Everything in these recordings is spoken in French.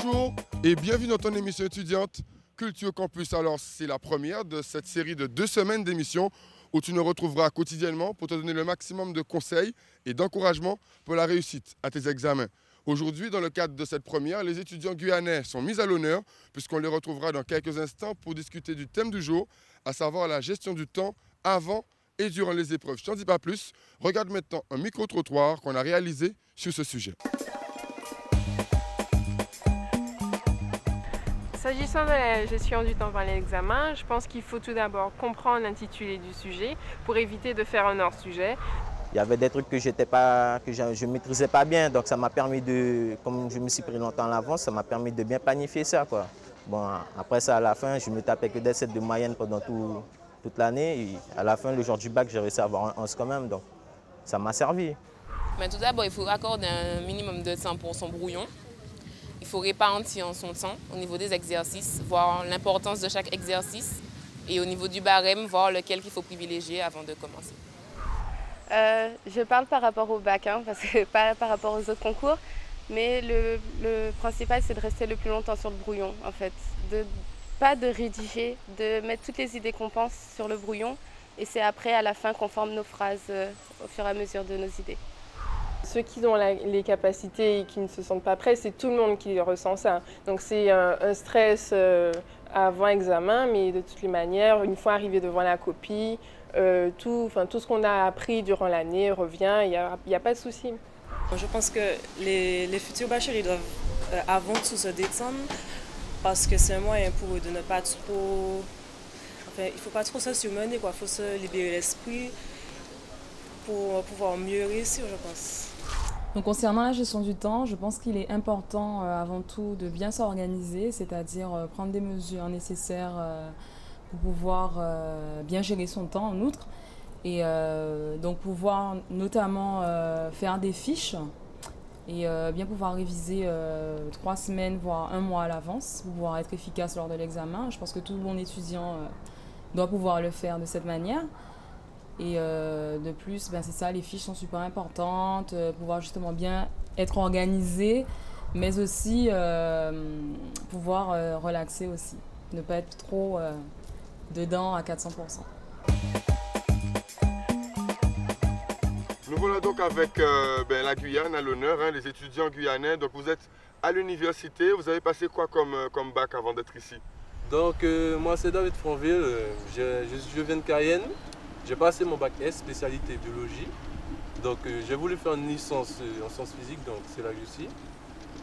Bonjour et bienvenue dans ton émission étudiante Culture Campus. Alors c'est la première de cette série de 2 semaines d'émissions où tu nous retrouveras quotidiennement pour te donner le maximum de conseils et d'encouragement pour la réussite à tes examens. Aujourd'hui, dans le cadre de cette première, les étudiants guyanais sont mis à l'honneur puisqu'on les retrouvera dans quelques instants pour discuter du thème du jour, à savoir la gestion du temps avant et durant les épreuves. Je t'en dis pas plus, regarde maintenant un micro-trottoir qu'on a réalisé sur ce sujet. S'agissant de la gestion du temps pendant l'examen, je pense qu'il faut tout d'abord comprendre l'intitulé du sujet pour éviter de faire un hors-sujet. Il y avait des trucs que je ne maîtrisais pas bien, donc ça m'a permis de, comme je me suis pris longtemps à l'avance, ça m'a permis de bien planifier ça, quoi. Bon, après ça, à la fin, je me tapais que des 7 de moyenne pendant toute l'année. Et à la fin, le jour du bac, j'ai réussi à avoir un 11 quand même, donc ça m'a servi. Mais tout d'abord, il faut accorder un minimum de temps pour son brouillon. Il faut répartir son temps au niveau des exercices, voir l'importance de chaque exercice et au niveau du barème, voir lequel qu'il faut privilégier avant de commencer. Je parle par rapport au bac, parce que pas par rapport aux autres concours, mais le principal c'est de rester le plus longtemps sur le brouillon en fait. Pas de rédiger, de mettre toutes les idées qu'on pense sur le brouillon et c'est après à la fin qu'on forme nos phrases au fur et à mesure de nos idées. Ceux qui ont les capacités et qui ne se sentent pas prêts, c'est tout le monde qui ressent ça. Donc c'est un stress avant examen, mais de toutes les manières, une fois arrivé devant la copie, tout ce qu'on a appris durant l'année revient, il n'y a pas de souci. Je pense que les futurs bacheliers doivent avant tout se détendre parce que c'est un moyen pour eux de ne pas trop... Enfin, il ne faut pas trop se surmener, quoi. Il faut se libérer l'esprit pour pouvoir mieux réussir, je pense. Donc concernant la gestion du temps, je pense qu'il est important avant tout de bien s'organiser, c'est-à-dire prendre des mesures nécessaires pour pouvoir bien gérer son temps en outre et donc pouvoir notamment faire des fiches et bien pouvoir réviser 3 semaines voire 1 mois à l'avance pour pouvoir être efficace lors de l'examen. Je pense que tout bon étudiant doit pouvoir le faire de cette manière. Et de plus, c'est ça, les fiches sont super importantes, pouvoir justement bien être organisé, mais aussi pouvoir relaxer aussi, ne pas être trop dedans à 400%. Nous voilà donc avec la Guyane à l'honneur, les étudiants guyanais. Donc vous êtes à l'université, vous avez passé quoi comme bac avant d'être ici? Donc moi c'est David Franville, je viens de Cayenne. J'ai passé mon bac S, spécialité biologie. Donc j'ai voulu faire une licence en sciences physiques, donc c'est là que je suis.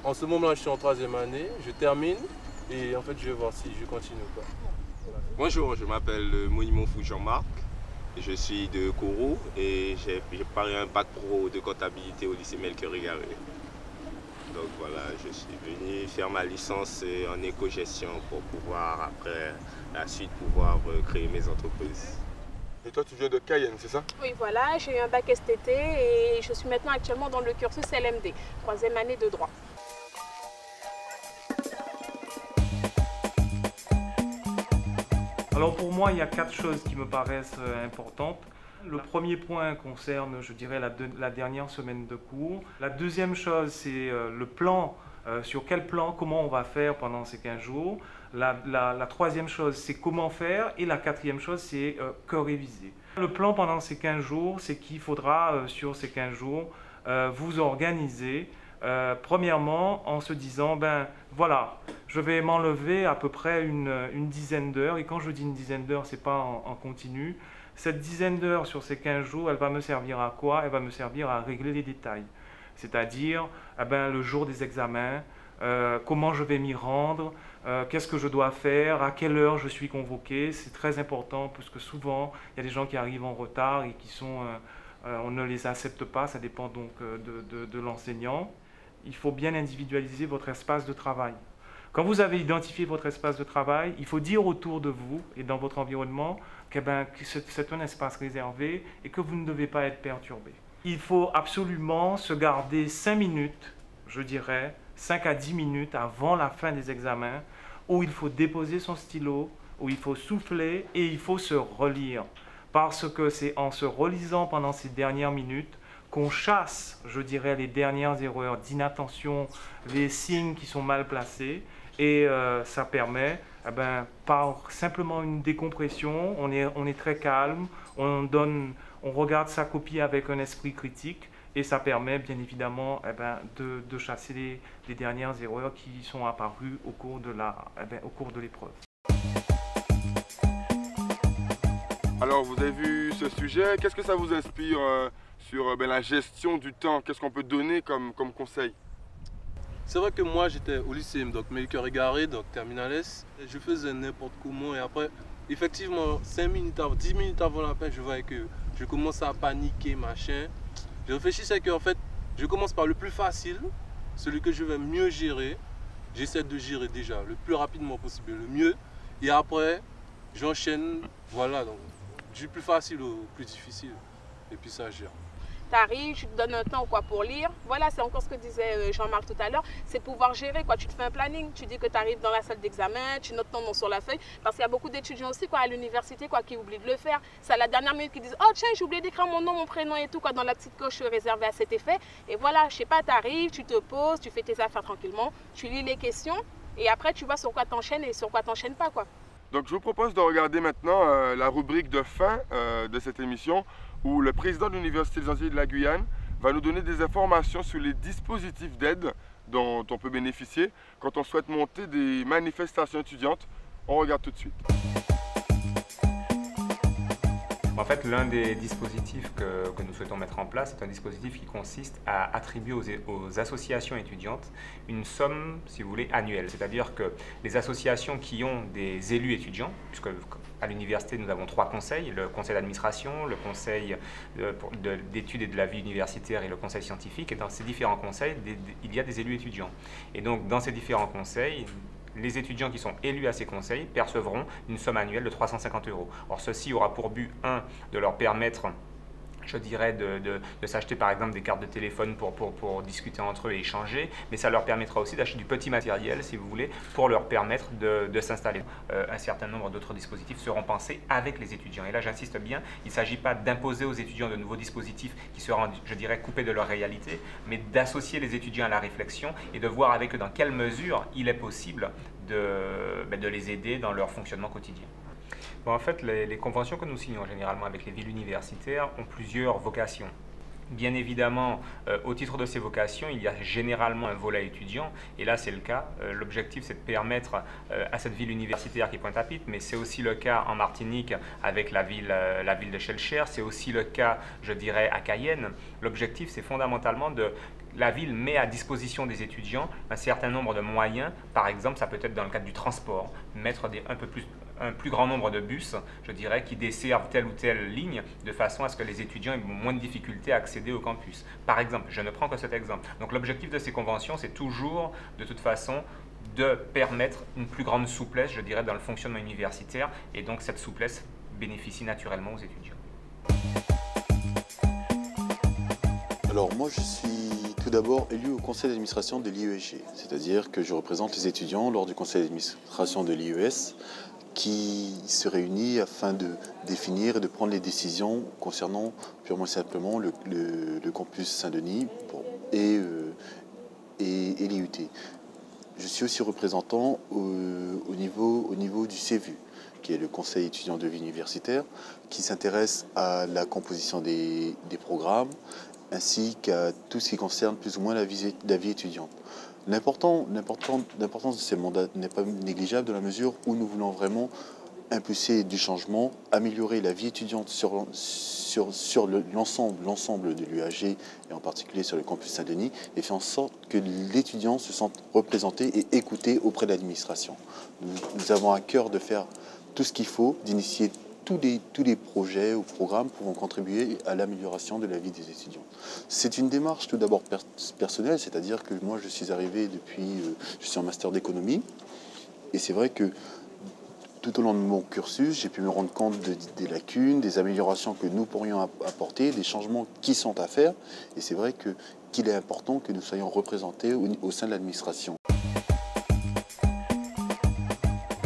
En ce moment là je suis en 3e année, je termine et en fait je vais voir si je continue ou pas. Voilà. Bonjour, je m'appelle Monimofou Jean-Marc, je suis de Kourou et j'ai préparé un bac pro de comptabilité au lycée Melchior-Rigaré. Donc voilà, je suis venu faire ma licence en éco-gestion pour pouvoir après la suite pouvoir créer mes entreprises. Et toi, tu viens de Cayenne, c'est ça? Oui, voilà, j'ai eu un bac STT et je suis maintenant actuellement dans le cursus LMD, 3e année de droit. Alors pour moi, il y a 4 choses qui me paraissent importantes. Le premier point concerne, je dirais, la dernière semaine de cours. La deuxième chose, c'est le plan. Sur quel plan, comment on va faire pendant ces 15 jours. La troisième chose, c'est comment faire. Et la quatrième chose, c'est que réviser. Le plan pendant ces 15 jours, c'est qu'il faudra, sur ces 15 jours, vous organiser. Premièrement, en se disant, voilà, je vais m'enlever à peu près une dizaine d'heures. Et quand je dis une dizaine d'heures, ce n'est pas en continu. Cette dizaine d'heures sur ces 15 jours, elle va me servir à quoi? Elle va me servir à régler les détails. C'est-à-dire le jour des examens, comment je vais m'y rendre, qu'est-ce que je dois faire, à quelle heure je suis convoqué. C'est très important parce que souvent, il y a des gens qui arrivent en retard et qui sont, on ne les accepte pas, ça dépend donc de l'enseignant. Il faut bien individualiser votre espace de travail. Quand vous avez identifié votre espace de travail, il faut dire autour de vous et dans votre environnement que c'est un espace réservé et que vous ne devez pas être perturbé. Il faut absolument se garder 5 minutes, je dirais, 5 à 10 minutes avant la fin des examens, où il faut déposer son stylo, où il faut souffler et il faut se relire. Parce que c'est en se relisant pendant ces dernières minutes qu'on chasse, je dirais, les dernières erreurs d'inattention, les signes qui sont mal placés. Et ça permet, par simplement une décompression, on est très calme, on regarde sa copie avec un esprit critique et ça permet bien évidemment de chasser les dernières erreurs qui sont apparues au cours de l'épreuve. Alors vous avez vu ce sujet, qu'est-ce que ça vous inspire sur la gestion du temps? Qu'est-ce qu'on peut donner comme conseil? C'est vrai que moi j'étais au lycée, donc Melchior Égaré, donc Terminal S. Je faisais n'importe comment et après, effectivement, 10 minutes avant la fin, je voyais que je commençais à paniquer, machin. Je réfléchissais qu'en fait, je commence par le plus facile, celui que je vais mieux gérer. J'essaie de gérer déjà le plus rapidement possible, le mieux. Et après, j'enchaîne, voilà, donc du plus facile au plus difficile. Et puis ça gère. Tu arrives, tu te donnes un temps pour lire. Voilà, c'est encore ce que disait Jean-Marc tout à l'heure, c'est pouvoir gérer. Tu te fais un planning, tu dis que tu arrives dans la salle d'examen, tu notes ton nom sur la feuille. Parce qu'il y a beaucoup d'étudiants aussi à l'université qui oublient de le faire. C'est à la dernière minute qu'ils disent « Oh tiens, j'ai oublié d'écrire mon nom, mon prénom et tout » dans la petite coche réservée à cet effet. Et voilà, je sais pas, tu arrives, tu te poses, tu fais tes affaires tranquillement, tu lis les questions et après tu vois sur quoi t'enchaînes et sur quoi t'enchaînes pas. Donc je vous propose de regarder maintenant la rubrique de fin de cette émission où le président de l'Université des Antilles de la Guyane va nous donner des informations sur les dispositifs d'aide dont on peut bénéficier quand on souhaite monter des manifestations étudiantes. On regarde tout de suite. En fait, l'un des dispositifs que nous souhaitons mettre en place, c'est un dispositif qui consiste à attribuer aux associations étudiantes une somme, si vous voulez, annuelle. C'est-à-dire que les associations qui ont des élus étudiants, puisque à l'université nous avons 3 conseils, le conseil d'administration, le conseil d'études et de la vie universitaire et le conseil scientifique, et dans ces différents conseils, il y a des élus étudiants. Et donc dans ces différents conseils, les étudiants qui sont élus à ces conseils percevront une somme annuelle de 350 €. Or, ceci aura pour but, de leur permettre, je dirais, de s'acheter par exemple des cartes de téléphone pour discuter entre eux et échanger, mais ça leur permettra aussi d'acheter du petit matériel, si vous voulez, pour leur permettre de s'installer. Un certain nombre d'autres dispositifs seront pensés avec les étudiants. Et là, j'insiste bien, il ne s'agit pas d'imposer aux étudiants de nouveaux dispositifs qui seront, je dirais, coupés de leur réalité, mais d'associer les étudiants à la réflexion et de voir avec eux dans quelle mesure il est possible de les aider dans leur fonctionnement quotidien. Bon, en fait, les conventions que nous signons généralement avec les villes universitaires ont plusieurs vocations. Bien évidemment, au titre de ces vocations, il y a généralement un volet étudiant, et là c'est le cas. L'objectif c'est de permettre à cette ville universitaire qui est Pointe-à-Pitre, mais c'est aussi le cas en Martinique avec la ville de Schellcher, c'est aussi le cas, je dirais, à Cayenne. L'objectif c'est fondamentalement la ville met à disposition des étudiants un certain nombre de moyens. Par exemple, ça peut être dans le cadre du transport, mettre un plus grand nombre de bus, je dirais, qui desservent telle ou telle ligne, de façon à ce que les étudiants aient moins de difficultés à accéder au campus. Par exemple, je ne prends que cet exemple. Donc l'objectif de ces conventions, c'est toujours, de toute façon, de permettre une plus grande souplesse, je dirais, dans le fonctionnement universitaire, et donc cette souplesse bénéficie naturellement aux étudiants. Alors moi, je suis tout d'abord élu au conseil d'administration de l'IESG, c'est-à-dire que je représente les étudiants lors du conseil d'administration de l'IES, qui se réunit afin de définir et de prendre les décisions concernant purement et simplement le campus Saint-Denis et l'IUT. Je suis aussi représentant au niveau du CEVU, qui est le conseil étudiant de vie universitaire, qui s'intéresse à la composition des programmes, ainsi qu'à tout ce qui concerne plus ou moins la vie étudiante. L'importance de ces mandats n'est pas négligeable dans la mesure où nous voulons vraiment impulser du changement, améliorer la vie étudiante sur l'ensemble de l'UAG et en particulier sur le campus Saint-Denis, et faire en sorte que l'étudiant se sente représenté et écouté auprès de l'administration. Nous avons à cœur de faire tout ce qu'il faut, d'initier tous les projets ou programmes pouvant contribuer à l'amélioration de la vie des étudiants. C'est une démarche tout d'abord personnelle, c'est-à-dire que moi je suis arrivé je suis en master d'économie, et c'est vrai que tout au long de mon cursus, j'ai pu me rendre compte des lacunes, des améliorations que nous pourrions apporter, des changements qui sont à faire, et c'est vrai qu'il est important que nous soyons représentés au sein de l'administration.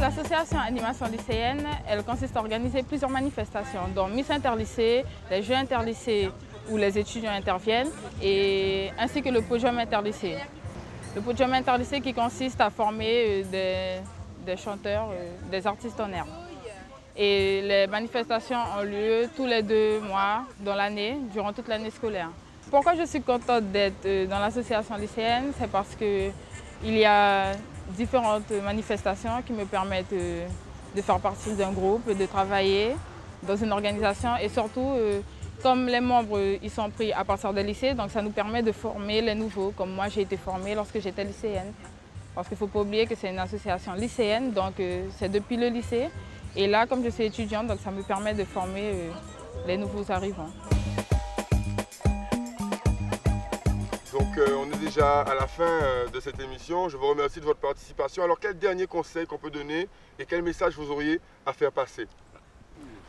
L'association Animation lycéenne, elle consiste à organiser plusieurs manifestations, dont Miss Interlycée, les Jeux interlycées où les étudiants interviennent, et ainsi que le podium interlycée. Le podium interlycée qui consiste à former des chanteurs, des artistes en herbe. Et les manifestations ont lieu tous les 2 mois dans l'année, durant toute l'année scolaire. Pourquoi je suis contente d'être dans l'association lycéenne? C'est parce qu'il y a différentes manifestations qui me permettent de faire partie d'un groupe, de travailler dans une organisation et surtout, comme les membres ils sont pris à partir des lycées, donc ça nous permet de former les nouveaux, comme moi j'ai été formée lorsque j'étais lycéenne. Parce qu'il ne faut pas oublier que c'est une association lycéenne, donc c'est depuis le lycée. Et là, comme je suis étudiante, donc ça me permet de former les nouveaux arrivants. Donc on est déjà à la fin de cette émission. Je vous remercie de votre participation. Alors quel dernier conseil qu'on peut donner et quel message vous auriez à faire passer?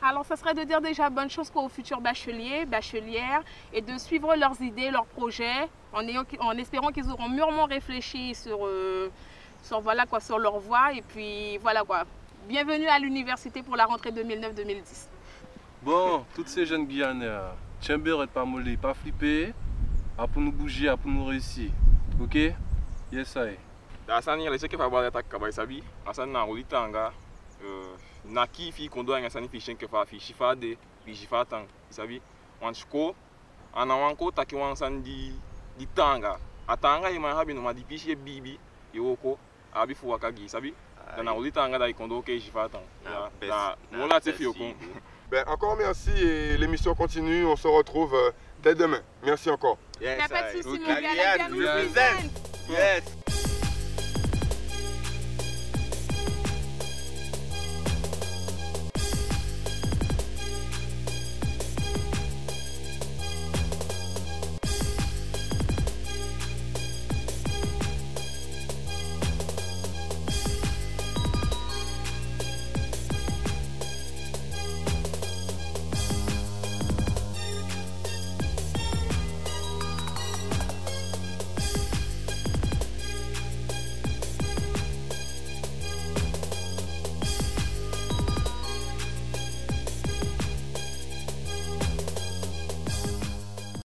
Alors, ça serait de dire déjà bonne chose aux futurs bacheliers, bachelières et de suivre leurs idées, leurs projets en espérant qu'ils auront mûrement réfléchi sur leur voie. Et puis voilà quoi. Bienvenue à l'université pour la rentrée 2009-2010. Bon, toutes ces jeunes Guyanais, Chamber et pas molly, pas flipper, pour nous bouger, pour nous réussir. Ok? Yes, I. Asani ya lese ke fa ba ta ka ba sabi, asani na olitanga na ki fi kondo anga sani fi shenke fa fi shifa de fi shifa tang, sabi? Wan shko ana wan ko taki wan san di tanga. Atanga ima habi no ma di pishi bibi yoko abi fu wakagi, sabi? Dana olitanga da kondo ke shifa tang. Ya, mola te fi yoko. Ben, encore merci et l'émission continue. On se retrouve dès demain. Merci encore. Yes, pas de soucis, mon gars. Yes.